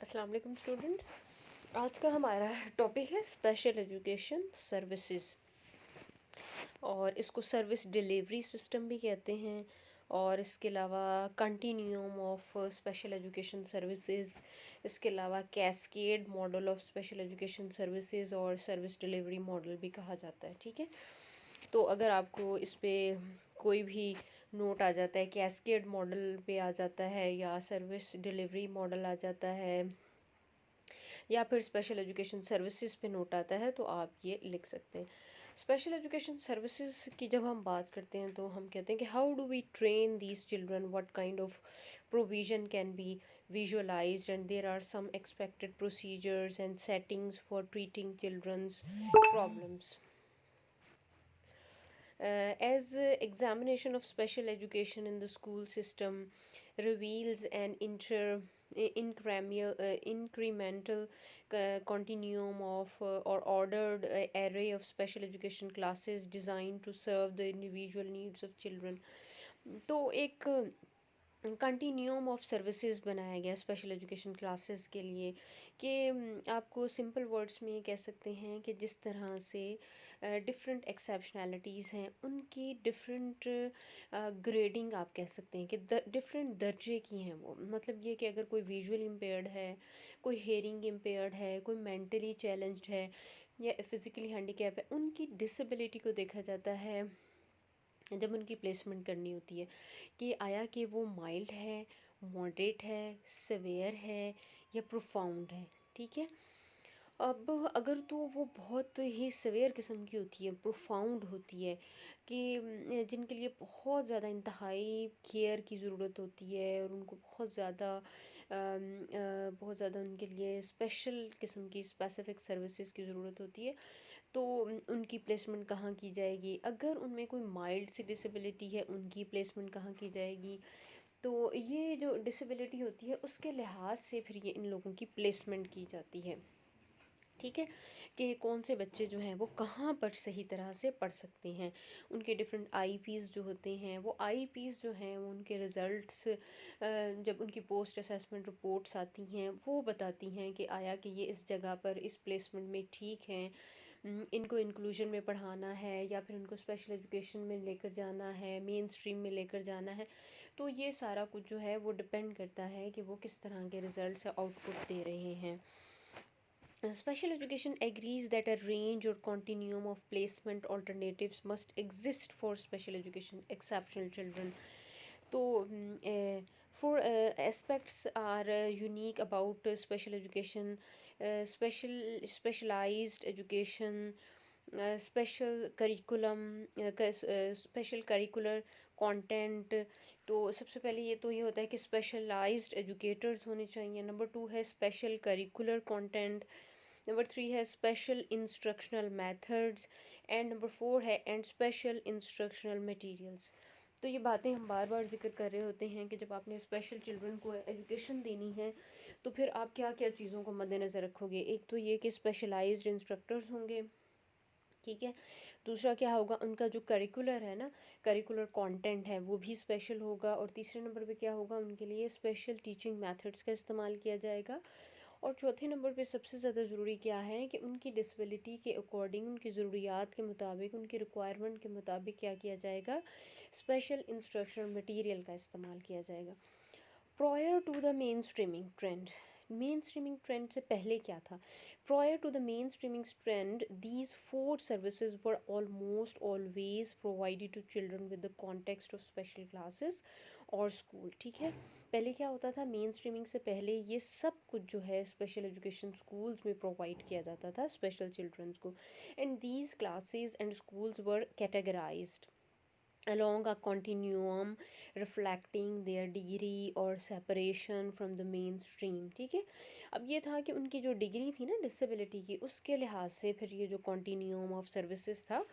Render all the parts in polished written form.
अस्सलाम वालेकुम स्टूडेंट्स। आज का हमारा टॉपिक है स्पेशल एजुकेशन सर्विसेज और इसको सर्विस डिलीवरी सिस्टम भी कहते हैं। और इसके अलावा continuum of special education services, इसके अलावा cascade model of special education services और सर्विस डिलीवरी मॉडल भी कहा जाता है। ठीक है, तो अगर आपको इस पे कोई भी नोट आ जाता है, कैस्केड मॉडल पे आ जाता है या सर्विस डिलीवरी मॉडल आ जाता है या फिर स्पेशल एजुकेशन सर्विसेज पे नोट आता है, तो आप ये लिख सकते हैं। स्पेशल एजुकेशन सर्विसेज की जब हम बात करते हैं तो हम कहते हैं कि how do we train these children, what kind of provision can be visualized, and there are some expected procedures and settings for treating children's problems. As examination of special education in the school system reveals an incremental continuum of or ordered array of special education classes designed to serve the individual needs of children. तो एक continuum of services बनाया गया special education classes के लिए कि आपको simple words में कह सकते हैं कि जिस तरह से डिफरेंट एक्सेप्शनैलिटीज़ हैं उनकी डिफरेंट ग्रेडिंग आप कह सकते हैं कि डिफरेंट दर्जे की हैं। वो मतलब ये कि अगर कोई विजुअल इम्पेयर्ड है, कोई हेयरिंग इम्पेयर्ड है, कोई मेंटली चैलेंज्ड है या फिज़िकली हैंडीकैप है, उनकी डिसेबिलिटी को देखा जाता है जब उनकी प्लेसमेंट करनी होती है कि आया कि वो माइल्ड है, मॉडरेट है, सिवियर है या प्रोफाउंड है। ठीक है, अब अगर तो वो बहुत ही सिवियर किस्म की होती है, प्रोफाउंड होती है कि जिनके लिए बहुत ज़्यादा इंतहाई केयर की ज़रूरत होती है और उनको बहुत ज़्यादा उनके लिए स्पेशल किस्म की स्पेसिफिक सर्विसेज की ज़रूरत होती है, तो उनकी प्लेसमेंट कहाँ की जाएगी। अगर उनमें कोई माइल्ड सी डिसेबिलिटी है, उनकी प्लेसमेंट कहाँ की जाएगी। तो ये जो डिसेबिलिटी होती है उसके लिहाज से फिर ये इन लोगों की प्लेसमेंट की जाती है। ठीक है, कि कौन से बच्चे जो हैं वो कहाँ पर सही तरह से पढ़ सकते हैं। उनके डिफरेंट आईपीज़ जो होते हैं, वो आईपीज़ जो हैं वो उनके रिज़ल्ट्स जब उनकी पोस्ट असेसमेंट रिपोर्ट्स आती हैं वो बताती हैं कि आया कि ये इस जगह पर इस प्लेसमेंट में ठीक हैं, इनको इंक्लूजन में पढ़ाना है या फिर उनको स्पेशल एजुकेशन में लेकर जाना है, मेन स्ट्रीम में लेकर जाना है। तो ये सारा कुछ जो है वो डिपेंड करता है कि वो किस तरह के रिज़ल्ट आउटपुट दे रहे हैं। Special education agrees that a range or continuum of placement alternatives must exist for special education exceptional children. So, four aspects are unique about special education: specialized education, special curriculum, special curricular content. तो सबसे पहले ये तो ये होता है कि specialised educators होने चाहिए। नंबर टू है special curricular content. Number three है special instructional methods and number four है एंड स्पेशल इंस्ट्रक्शनल मटेरियल्स। तो ये बातें हम बार बार जिक्र कर रहे होते हैं कि जब आपने स्पेशल चिल्ड्रन को एजुकेशन देनी है तो फिर आप क्या क्या चीज़ों को मद्देनज़र रखोगे। एक तो ये कि स्पेशलाइज्ड इंस्ट्रक्टर्स होंगे, ठीक है। दूसरा क्या होगा, उनका जो करिकुलर है ना, करिकुलर कंटेंट है वो भी स्पेशल होगा। और तीसरे नंबर पे क्या होगा, उनके लिए स्पेशल टीचिंग मेथड्स का इस्तेमाल किया जाएगा। और चौथे नंबर पे सबसे ज़्यादा ज़रूरी क्या है कि उनकी डिसेबिलिटी के अकॉर्डिंग, उनकी ज़रूरियात के मुताबिक, उनकी रिक्वायरमेंट के मुताबिक क्या किया जाएगा, स्पेशल इंस्ट्रक्शनल मटेरियल का इस्तेमाल किया जाएगा। Prior to the mainstreaming trend, mainstreaming trend से पहले क्या था। Prior to the mainstreaming trend these four services were almost always provided to children with the context of special classes और school. ठीक है, पहले क्या होता था, मेन स्ट्रीमिंग से पहले ये सब कुछ जो है स्पेशल एजुकेशन स्कूल्स में प्रोवाइड किया जाता था स्पेशल चिल्ड्रंस को। And these classes and schools were categorised along a continuum reflecting their degree or separation from the mainstream। ठीक है, अब ये था कि उनकी जो डिग्री थी ना डिसेबिलिटी की, उसके लिहाज से फिर ये जो कॉन्टीन्यूम ऑफ सर्विसेज था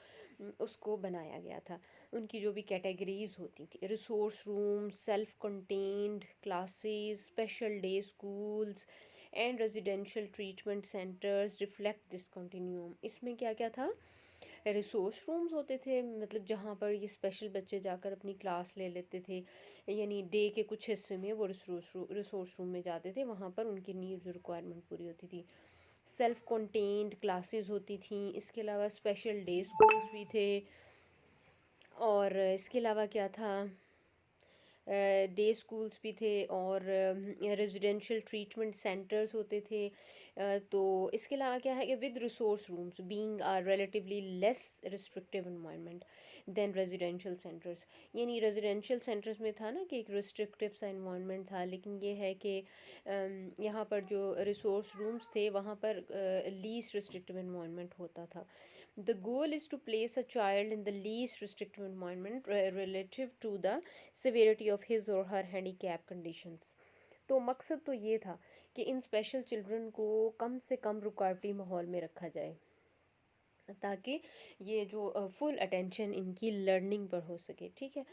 उसको बनाया गया था। उनकी जो भी कैटेगरीज होती थी, resource room, self contained classes, special day schools and residential treatment centres reflect this continuum. इसमें क्या क्या था, रिसोर्स रूम्स होते थे, मतलब जहाँ पर ये स्पेशल बच्चे जाकर अपनी क्लास ले लेते थे, यानी डे के कुछ हिस्से में वो रिसोर्स रूम में जाते थे, वहाँ पर उनकी नीड्स रिक्वायरमेंट पूरी होती थी। सेल्फ कंटेन्ड क्लासेस होती थी, इसके अलावा स्पेशल डे स्कूल्स भी थे। और इसके अलावा क्या था, डे स्कूल्स भी थे, और रेजिडेंशियल ट्रीटमेंट सेंटर्स होते थे। तो इसके अलावा क्या है कि with resource rooms being a relatively less restrictive environment than residential centres. यानी रेजिडेंशियल सेंटर्स में था ना कि एक रिस्ट्रिक्टिव सा एनवायरनमेंट था, लेकिन ये है कि यहाँ पर जो रिसोर्स रूम्स थे वहाँ पर लीस्ट रिस्ट्रिक्टिव एनवायरनमेंट होता था। The goal is to place a child in the least restrictive environment relative to the severity of his or her handicap conditions. तो मकसद तो ये था कि इन स्पेशल चिल्ड्रन को कम से कम रुकावटी माहौल में रखा जाए, ताकि ये जो फुल अटेंशन इनकी लर्निंग पर हो सके, ठीक है।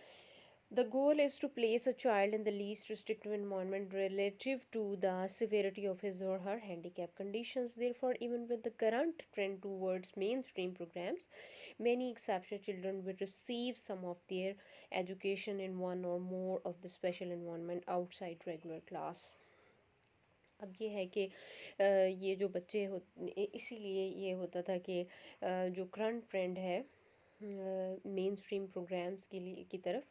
The goal is to place a child in the least restrictive environment relative to the severity of his or her handicap conditions. Therefore, even with the current trend towards mainstream programs, many exceptional children will receive some of their education in one or more of the special environment outside regular class. अब ये है कि ये जो बच्चे हो, इसीलिए ये होता था कि जो करंट ट्रेंड है मेन स्ट्रीम प्रोग्राम्स के लिए की तरफ,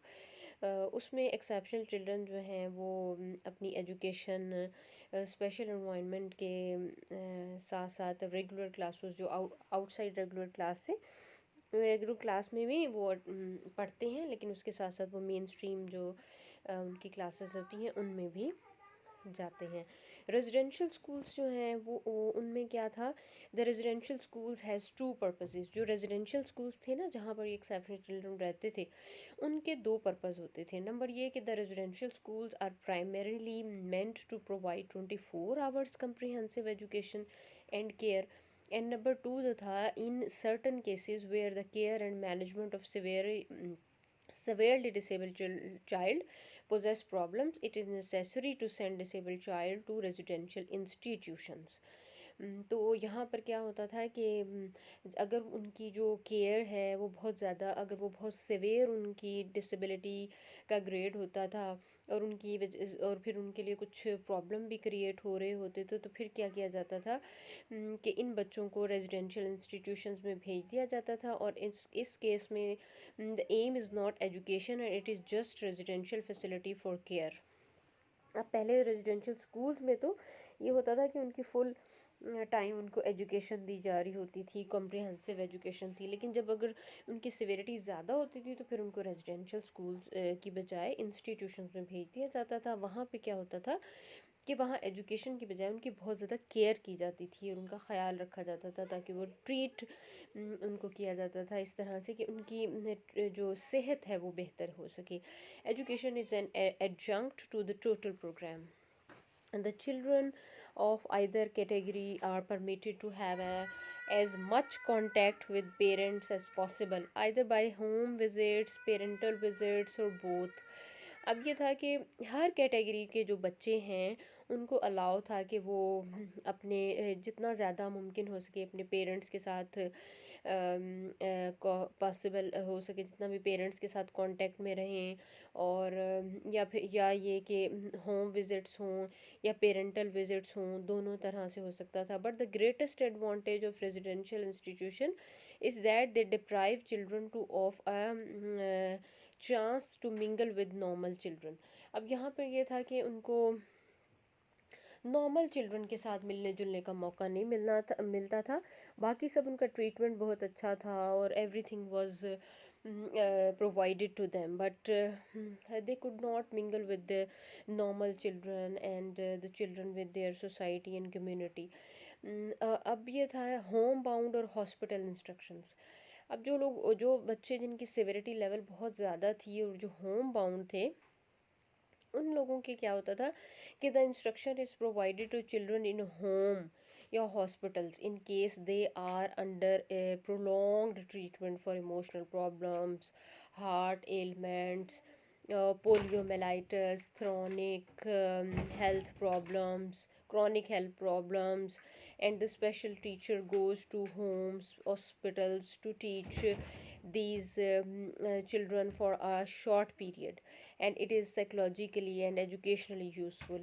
उसमें एक्सेप्शनल चिल्ड्रन जो हैं वो अपनी एजुकेशन स्पेशल एनवायरनमेंट के साथ साथ रेगुलर क्लासेस जो आउटसाइड रेगुलर क्लास से, रेगुलर क्लास में भी वो पढ़ते हैं, लेकिन उसके साथ साथ वो मेन स्ट्रीम जो उनकी क्लासेस होती हैं उनमें भी जाते हैं। रेजिडेंशियल स्कूल्स जो हैं वो उनमें क्या था, the residential schools has to purposes. जो रेजिडेंशियल स्कूल्स थे ना जहाँ पर एक्सेप्शनल चिल्ड्रन रहते थे, उनके दो पर्पस होते थे। नंबर ये कि the residential schools are primarily meant to provide 24 hours comprehensive education and care, and number two जो था, in certain cases where the care and management of severely disabled child possess problems, it is necessary to send disabled child to residential institutions. तो यहाँ पर क्या होता था कि अगर उनकी जो केयर है वो बहुत ज़्यादा, अगर वो बहुत सिवियर उनकी डिसेबिलिटी का ग्रेड होता था, और और फिर उनके लिए कुछ प्रॉब्लम भी क्रिएट हो रहे होते थे, तो फिर क्या किया जाता था कि इन बच्चों को रेजिडेंशियल इंस्टीट्यूशंस में भेज दिया जाता था। और इस केस में the aim is not education and it is just residential facility for care. अब पहले रेजिडेंशियल स्कूल्स में तो ये होता था कि उनकी फुल टाइम उनको एजुकेशन दी जा रही होती थी, कॉम्प्रिहेंसिव एजुकेशन थी, लेकिन जब अगर उनकी सिविरिटी ज़्यादा होती थी तो फिर उनको रेजिडेंशियल स्कूल्स की बजाय इंस्टीट्यूशंस में भेज दिया जाता था। वहाँ पे क्या होता था कि वहाँ एजुकेशन की बजाय उनकी बहुत ज़्यादा केयर की जाती थी और उनका ख्याल रखा जाता था, ताकि वो ट्रीट उनको किया जाता था इस तरह से कि उनकी जो सेहत है वो बेहतर हो सके। Education is an adjunct to the total program, and the children of either category are permitted to have as much contact with parents as possible, either by home visits, parental visits, or both. अब ये था कि हर category के जो बच्चे हैं उनको allow था कि वो अपने जितना ज़्यादा मुमकिन हो सके अपने पेरेंट्स के साथ पॉसिबल हो सके जितना भी पेरेंट्स के साथ कांटेक्ट में रहें, और या फिर या ये कि होम विजिट्स हों या पेरेंटल विजिट्स हों, दोनों तरह से हो सकता था। But the greatest advantage of residential institution is that they deprive children too of a chance to mingle with normal children. अब यहाँ पर ये था कि उनको नॉर्मल चिल्ड्रन के साथ मिलने जुलने का मौका नहीं मिलता था। बाकी सब उनका ट्रीटमेंट बहुत अच्छा था और everything was provided to them, but they could not mingle with the normal children and the children with their society and community. अब ये था होम बाउंड और हॉस्पिटल इंस्ट्रक्शंस। अब जो बच्चे जिनकी सिविरिटी लेवल बहुत ज़्यादा थी और जो होम बाउंड थे, उन लोगों के क्या होता था कि the instruction is provided to children in home या hospitals in case they are under a prolonged treatment for emotional problems, heart ailments, poliomyelitis, health problems, chronic health problems, and the special teacher goes to homes, hospitals to teach these children for a short period, and it is psychologically and educationally useful.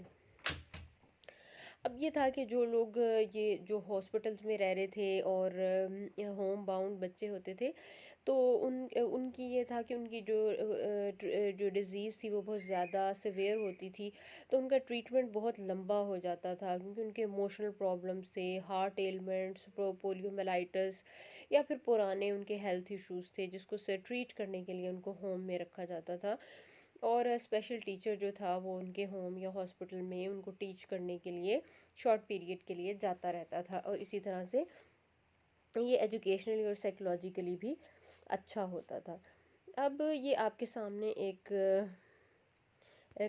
अब ये था कि जो लोग ये जो hospitals में रह रहे थे और होम बाउंड बच्चे होते थे, तो उनकी ये था कि उनकी जो डिज़ीज़ थी वो बहुत ज़्यादा सिवियर होती थी, तो उनका ट्रीटमेंट बहुत लंबा हो जाता था क्योंकि उनके इमोशनल प्रॉब्लम्स थे, हार्ट एलिमेंट्स, पोलियोमाइलाइटिस या फिर पुराने उनके हेल्थ इश्यूज थे जिसको से ट्रीट करने के लिए उनको होम में रखा जाता था। और स्पेशल टीचर जो था वो उनके होम या हॉस्पिटल में उनको टीच करने के लिए शॉर्ट पीरियड के लिए जाता रहता था, और इसी तरह से ये एजुकेशनली और साइकोलॉजिकली भी अच्छा होता था। अब ये आपके सामने एक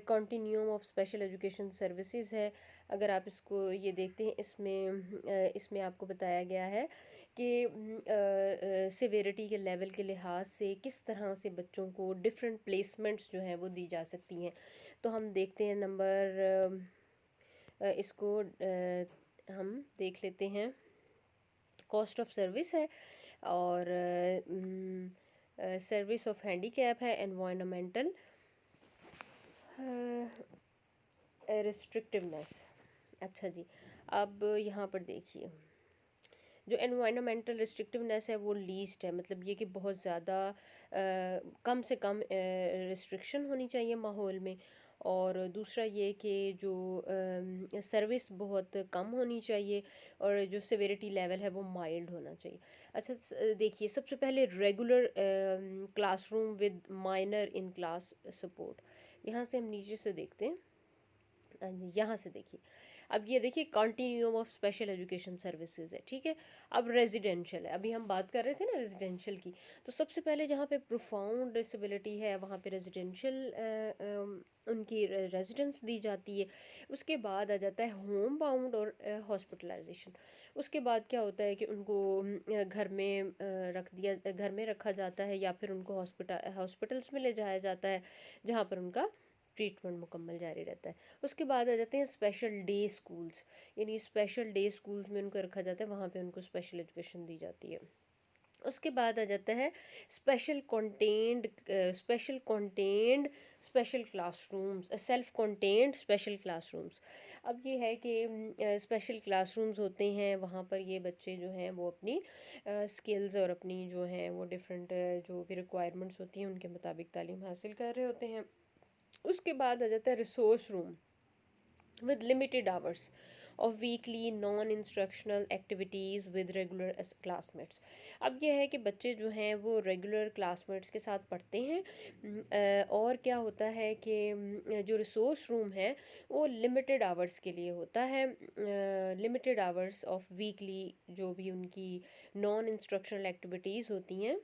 continuum of special education services है। अगर आप इसको ये देखते हैं, इसमें आपको बताया गया है कि सिवेरिटी के लेवल के लिहाज से किस तरह से बच्चों को डिफरेंट प्लेसमेंट्स जो हैं वो दी जा सकती हैं। तो हम देखते हैं इसको हम देख लेते हैं। कॉस्ट ऑफ सर्विस है, और सर्विस ऑफ हैंडीकैप है, एनवायरनमेंटल रिस्ट्रिक्टिवनेस। अच्छा जी, अब यहाँ पर देखिए, जो एनवायरनमेंटल रिस्ट्रिक्टिवनेस है वो लीस्ट है, मतलब ये कि बहुत ज़्यादा कम से कम रिस्ट्रिक्शन होनी चाहिए माहौल में। और दूसरा ये कि जो सर्विस बहुत कम होनी चाहिए, और जो सिविरिटी लेवल है वो माइल्ड होना चाहिए। अच्छा, देखिए, सबसे पहले regular classroom with minor in class support. यहाँ से हम नीचे से देखते हैं। यहाँ से देखिए, अब ये देखिए continuum of special education services है, ठीक है। अब रेजिडेंशियल है, अभी हम बात कर रहे थे ना रेजिडेंशियल की, तो सबसे पहले जहाँ पे प्रोफाउंड डिसेबिलिटी है वहाँ पे रेजिडेंशियल उनकी रेजिडेंस दी जाती है। उसके बाद आ जाता है होम बाउंड और हॉस्पिटलाइजेशन। उसके बाद क्या होता है कि उनको घर में रखा जाता है, या फिर उनको हॉस्पिटल्स में ले जाया जाता है जहाँ पर उनका ट्रीटमेंट मुकम्मल जारी रहता है। उसके बाद आ जाते हैं स्पेशल डे स्कूल्स, यानी स्पेशल डे स्कूल्स में उनको रखा जाता है, वहाँ पे उनको स्पेशल एजुकेशन दी जाती है। उसके बाद आ जाता है special contained special classrooms, self contained special classrooms. अब ये है कि स्पेशल क्लासरूम्स होते हैं, वहाँ पर ये बच्चे जो हैं वो अपनी स्किल्स और अपनी जो हैं वो डिफरेंट जो भी रिक्वायरमेंट्स होती हैं उनके मुताबिक तालीम हासिल कर रहे होते हैं। उसके बाद आ जाता है resource room with limited hours of weekly non-instructional activities with regular classmates। अब यह है कि बच्चे जो हैं वो रेगुलर क्लासमेट्स के साथ पढ़ते हैं। और क्या होता है कि जो रिसोर्स रूम है वो लिमिटेड आवर्स के लिए होता है। लिमिटेड आवर्स ऑफ वीकली जो भी उनकी नॉन इंस्ट्रक्शनल एक्टिविटीज़ होती हैं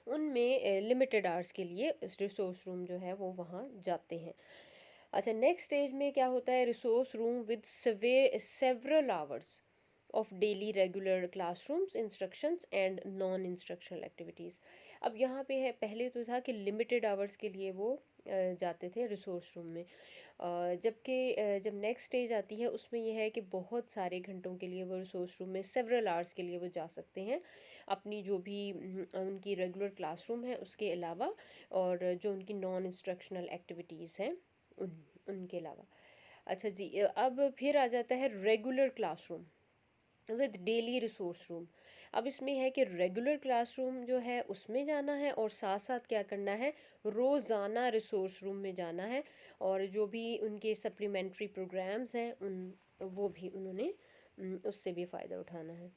उनमें लिमिटेड आवर्स के लिए रिसोर्स रूम जो है वो वहाँ जाते हैं। अच्छा, नेक्स्ट स्टेज में क्या होता है, resource room with several hours of daily regular classrooms instructions and non instructional activities. अब यहाँ पे है, पहले तो था कि लिमिटेड आवर्स के लिए वो जाते थे रिसोर्स रूम में, जबकि जब नेक्स्ट स्टेज आती है उसमें यह है कि बहुत सारे घंटों के लिए वो रिसोर्स रूम में सेवरल आवर्स के लिए वो जा सकते हैं, अपनी जो भी उनकी रेगुलर क्लासरूम है उसके अलावा, और जो उनकी नॉन इंस्ट्रक्शनल एक्टिविटीज़ हैं उन उनके अलावा। अच्छा जी, अब फिर आ जाता है regular classroom with daily resource room. अब इसमें है कि रेगुलर क्लासरूम जो है उसमें जाना है, और साथ साथ क्या करना है, रोज़ाना रिसोर्स रूम में जाना है, और जो भी उनके सप्लीमेंट्री प्रोग्राम्स हैं वो भी उन्होंने उससे भी फ़ायदा उठाना है।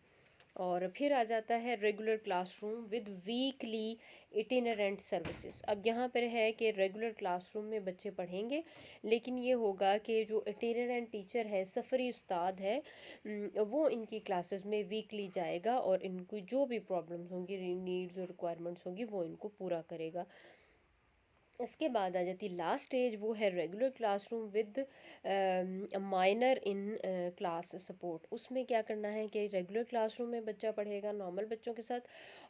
और फिर आ जाता है regular classroom with weekly itinerant services. अब यहाँ पर है कि रेगुलर क्लासरूम में बच्चे पढ़ेंगे, लेकिन ये होगा कि जो इटिनरेंट टीचर है, सफ़री उस्ताद है, वो इनकी क्लासेस में वीकली जाएगा और इनको जो भी प्रॉब्लम्स होंगी, नीड्स और रिक्वायरमेंट्स होंगी वो इनको पूरा करेगा। इसके बाद आ जाती है लास्ट स्टेज, वो है regular classroom with minor in class support. उसमें क्या करना है कि रेगुलर क्लासरूम में बच्चा पढ़ेगा नॉर्मल बच्चों के साथ,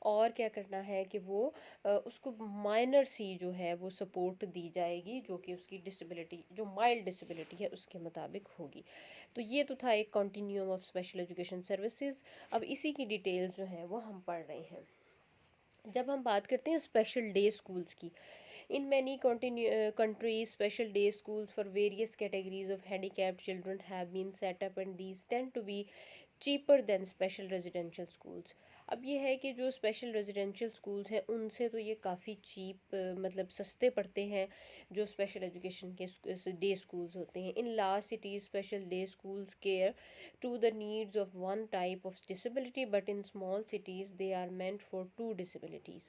और क्या करना है कि वो उसको माइनर सी जो है वो सपोर्ट दी जाएगी, जो कि उसकी डिसेबिलिटी, जो माइल्ड डिसेबिलिटी है उसके मुताबिक होगी। तो ये तो था एक continuum of special education services. अब इसी की डिटेल्स जो है वो हम पढ़ रहे हैं। जब हम बात करते हैं स्पेशल डे स्कूल्स की, in many countries, special day schools for various categories of handicapped children have been set up, and these tend to be cheaper than special residential schools. अब ये है कि जो स्पेशल रेजिडेंशियल स्कूल्स हैं उनसे तो ये काफ़ी चीप, मतलब सस्ते पड़ते हैं जो स्पेशल एजुकेशन के डे स्कूल्स होते हैं। In large cities special day schools care to the needs of one type of disability, but in small cities they are meant for two disabilities.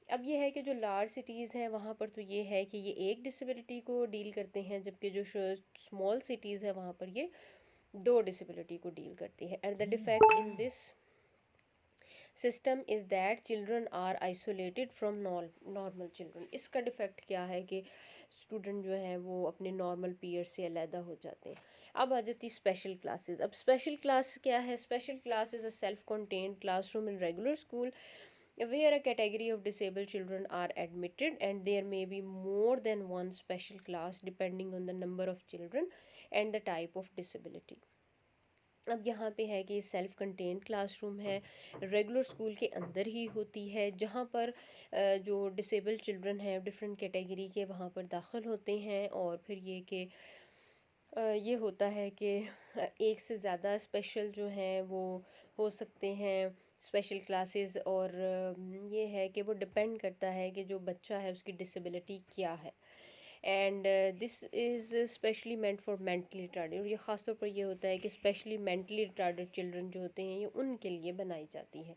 अब ये है कि जो लार्ज सिटीज़ हैं वहाँ पर तो ये है कि ये एक डिसेबिलिटी को डील करते हैं, जबकि जो स्मॉल सिटीज़ है वहाँ पर ये दो डिसेबिलिटी को डील करती है। And the defect in this system is that children are isolated from normal children. इसका डिफेक्ट क्या है कि स्टूडेंट जो है वो अपने नॉर्मल पीयर से अलहदा हो जाते हैं। अब आ जाती स्पेशल क्लासेस। अब स्पेशल क्लास क्या है? Special class is a self contained classroom in regular school where a category of disabled children are admitted, and there may be more than one special class depending on the number of children and the type of disability. अब यहाँ पे है कि self contained classroom है, regular school के अंदर ही होती है, जहाँ पर जो डिसेबल्ड चिल्ड्रन हैं डिफरेंट कैटेगरी के वहाँ पर दाखिल होते हैं। और फिर ये कि ये होता है कि एक से ज़्यादा स्पेशल जो हैं वो हो सकते हैं स्पेशल क्लासेस। और ये है कि वो डिपेंड करता है कि जो बच्चा है उसकी डिसेबिलिटी क्या है। And this is specially meant for mentally retarded, और ये ख़ास तौर पर ये होता है कि स्पेशली मेंटली रिटार्डेड चिल्ड्रन जो होते हैं ये उनके लिए बनाई जाती है।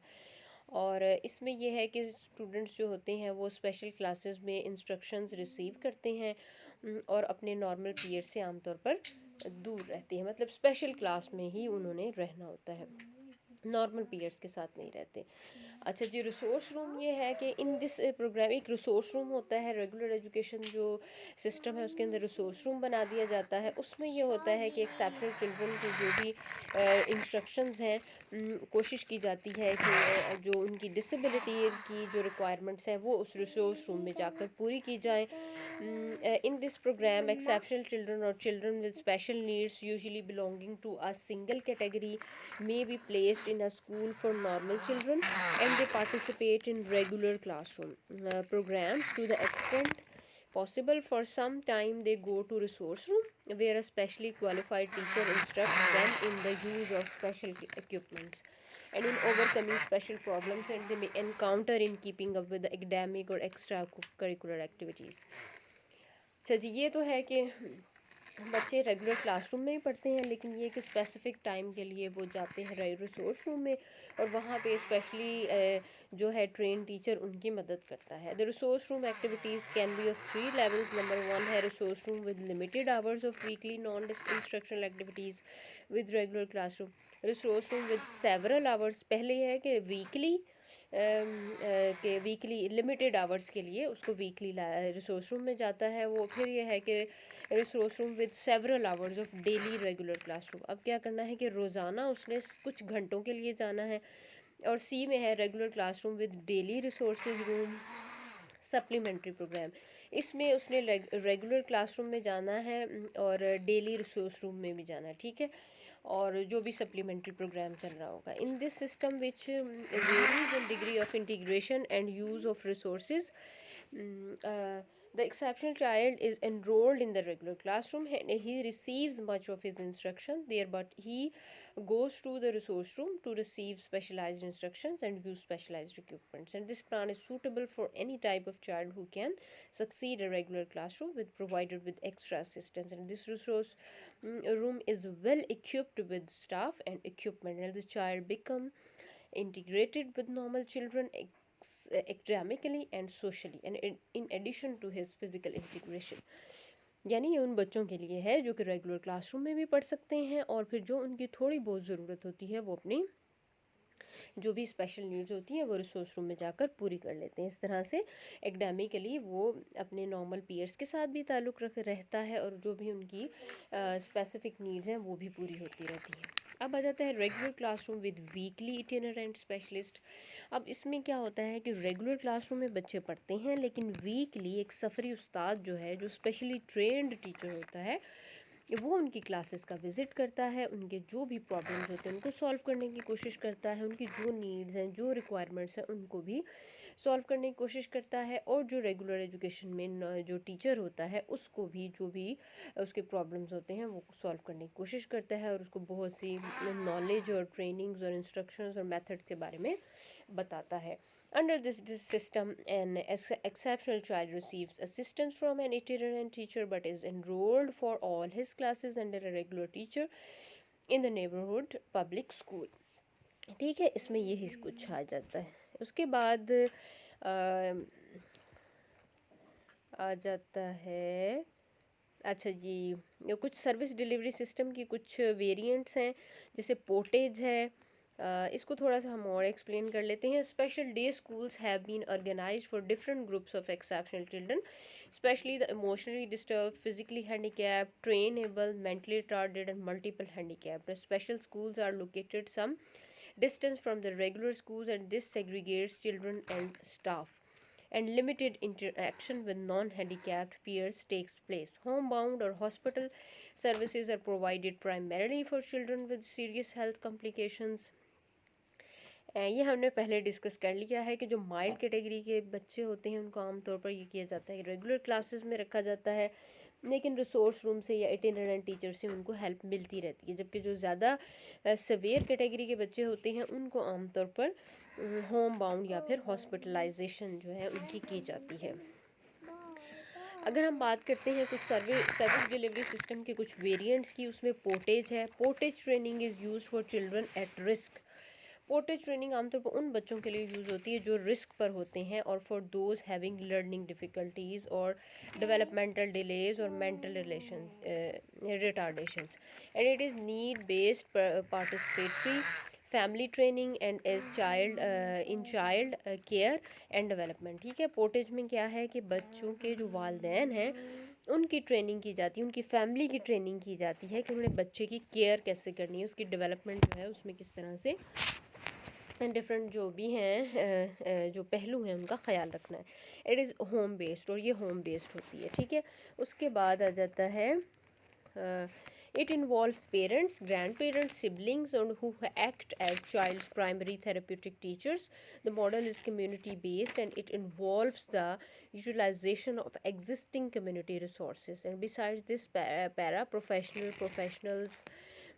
और इसमें यह है कि स्टूडेंट्स जो होते हैं वो स्पेशल क्लासेस में इंस्ट्रक्शंस रिसीव करते हैं, और अपने नॉर्मल पीयर से आमतौर पर दूर रहते हैं, मतलब स्पेशल क्लास में ही उन्होंने रहना होता है, नॉर्मल पीरियड्स के साथ नहीं रहते। अच्छा जी, रिसोर्स रूम ये है कि इन दिस प्रोग्राम एक रिसोर्स रूम होता है। रेगुलर एजुकेशन जो सिस्टम है उसके अंदर रिसोर्स रूम बना दिया जाता है। उसमें ये होता है कि एक्सेप्शनल चिल्ड्रन की जो भी इंस्ट्रक्शंस हैं, कोशिश की जाती है कि जो उनकी डिसेबिलिटी की जो रिक्वायरमेंट्स हैं वो उस रिसोर्स रूम में जाकर पूरी की जाएँ। In this program, exceptional children or children with special needs, usually belonging to a single category, may be placed in a school for normal children, and they participate in regular classroom programs to the extent possible. For some time, they go to resource room where a specially qualified teacher instructs them in the use of special equipments and in overcoming special problems, and they may encounter in keeping up with the academic or extracurricular activities. अच्छा जी, ये तो है कि बच्चे regular classroom में ही पढ़ते हैं, लेकिन ये कि स्पेसिफिक टाइम के लिए वो जाते हैं रिसोर्स रूम में, और वहाँ पे स्पेशली जो है ट्रेन टीचर उनकी मदद करता है। The resource room activities can be of 3 levels. Number 1 है resource room with limited hours of weekly non instructional activities with regular classroom. Resource room with several hours, पहले है कि वीकली के वीकली लिमिटेड आवर्स के लिए उसको weekly resource room में जाता है वो। फिर ये है कि resource room with several hours of daily regular classroom. अब क्या करना है कि रोज़ाना उसने कुछ घंटों के लिए जाना है। और सी में है regular classroom with daily resources room supplementary program. इसमें उसने रेगुलर क्लासरूम में जाना है और डेली रिसोर्स रूम में भी जाना है, ठीक है, और जो भी सप्लीमेंट्री प्रोग्राम चल रहा होगा। इन this system which varies in degree of integration and use of resources, the exceptional child is enrolled in the regular classroom and he receives much of his instruction there, but he goes to the resource room to receive specialized instructions and use specialized equipments. And this plan is suitable for any type of child who can succeed a regular classroom with provided with extra assistance. And this resource room is well equipped with staff and equipment, and the child become integrated with normal children academically and socially, and in addition to his physical integration. यानी ये उन बच्चों के लिए है जो कि regular classroom में भी पढ़ सकते हैं, और फिर जो उनकी थोड़ी बहुत ज़रूरत होती है वो अपनी जो भी स्पेशल नीड्स होती हैं वो रिसोर्स रूम में जाकर पूरी कर लेते हैं। इस तरह से एकेडमिकली वो अपने नॉर्मल पीयर्स के साथ भी ताल्लुक़ रख रहता है और जो भी उनकी स्पेसिफिक नीड्स हैं वो भी पूरी होती रहती हैं। अब आ जाता है regular classroom with weekly itinerant specialist. अब इसमें क्या होता है कि रेगुलर क्लासरूम में बच्चे पढ़ते हैं, लेकिन वीकली एक सफरी उस्ताद जो है, जो स्पेशली ट्रेंड टीचर होता है, वो उनकी क्लासेस का विज़िट करता है, उनके जो भी प्रॉब्लम्स होते हैं उनको सॉल्व करने की कोशिश करता है, उनकी जो नीड्स हैं, जो रिक्वायरमेंट्स हैं उनको भी सॉल्व करने की कोशिश करता है। और जो रेगुलर एजुकेशन में जो टीचर होता है उसको भी जो भी उसके प्रॉब्लम्स होते हैं वो सॉल्व करने की कोशिश करता है और उसको बहुत सी नॉलेज और ट्रेनिंग्स और इंस्ट्रक्शंस और मेथड्स के बारे में बताता है। Under this system, an exceptional child receives assistance from an itinerant teacher but is enrolled for all his classes under a regular teacher in the neighborhood public school। ठीक है, इसमें यही कुछ आ जाता है। उसके बाद आ जाता है, अच्छा जी, ये कुछ सर्विस डिलीवरी सिस्टम की कुछ वेरिएंट्स हैं, जैसे पोर्टेज है। इसको थोड़ा सा हम और एक्सप्लेन कर लेते हैं। Special day schools have been organised for different groups of exceptional children, specially the emotionally disturb, physically handicapped, trainable, mentally retarded and multiple handicapped. Special schools are located some distance from the regular schools and this segregates children and staff, and limited interaction with non-handicapped peers takes place. Homebound or hospital services are provided primarily for children with serious health complications। ये हमने पहले discuss कर लिया है कि जो mild category के बच्चे होते हैं उनको आमतौर पर ये किया जाता है, रेगुलर क्लासेस में रखा जाता है, लेकिन रिसोर्स रूम से या इटिनरेंट टीचर से उनको हेल्प मिलती रहती है। जबकि जो ज़्यादा सवेयर कैटेगरी के बच्चे होते हैं उनको आमतौर पर होम बाउंड या फिर हॉस्पिटलाइजेशन जो है उनकी की जाती है। अगर हम बात करते हैं कुछ सर्विस डिलीवरी सिस्टम के कुछ वेरिएंट्स की, उसमें पोर्टेज है। Portage training is use for children at risk. Portage training आमतौर पर उन बच्चों के लिए यूज़ होती है जो रिस्क पर होते हैं, और for those having learning difficulties और डेवलपमेंटल डिलेज और mental relation retardations, and it is need based participatory family training and as child in child care and development. ठीक है, पोर्टेज में क्या है कि बच्चों के जो वालदैन हैं उनकी ट्रेनिंग की जाती है, उनकी फैमिली की ट्रेनिंग की जाती है कि उन्हें बच्चे की केयर कैसे करनी है, उसकी डेवलपमेंट जो है उसमें किस तरह से डिफरेंट जो भी हैं जो पहलू हैं उनका ख्याल रखना है। इट इज़ होम बेस्ड, और ये होम बेस्ड होती है। ठीक है, उसके बाद आ जाता है it involves parents, grandparents, siblings, and who act as child's primary therapeutic teachers. The model is community based and it involves the utilization of existing community resources. And besides this, para professionals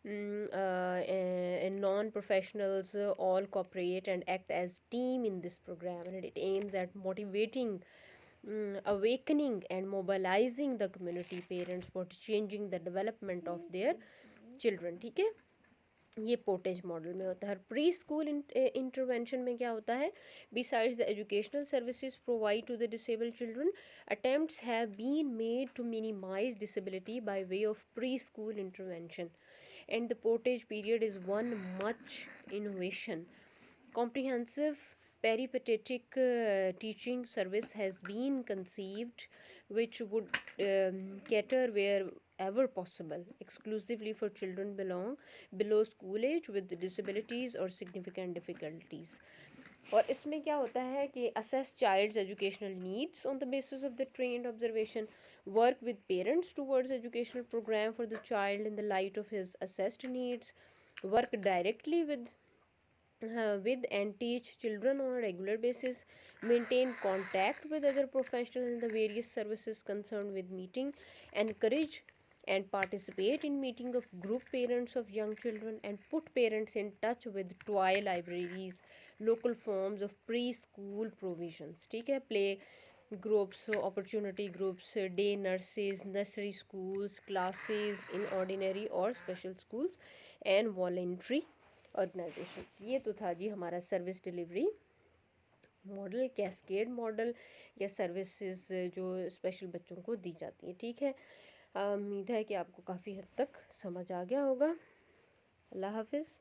and non-professionals all cooperate and act as team in this program, and it aims at motivating, awakening and mobilizing the community parents for changing the development of their children। ठीक है, ये portage model में होता है। Pre school intervention में क्या होता है, besides the educational services provide to the disabled children, attempts have been made to minimise disability by way of pre school intervention, and the portage period is one much innovation. Comprehensive peripatetic teaching service has been conceived which would cater wherever possible exclusively for children belong below school age with disabilities or significant difficulties। और इसमें क्या होता है कि assess child's educational needs on the basis of the trained observation, work with parents towards educational program for the child in the light of his assessed needs, work directly with and teach children on a regular basis, maintain contact with other professionals in the various services concerned with meeting, encourage and participate in meeting of group parents of young children, and put parents in touch with toy libraries, local forms of preschool provisions। ठीक है, play groups, opportunity groups, day nurses, nursery schools, classes in ordinary और special schools and voluntary organisations. ये तो था जी हमारा service delivery model, cascade model, या services जो स्पेशल बच्चों को दी जाती है। ठीक है, उम्मीद है कि आपको काफ़ी हद तक समझ आ गया होगा। अल्लाह हाफिज़।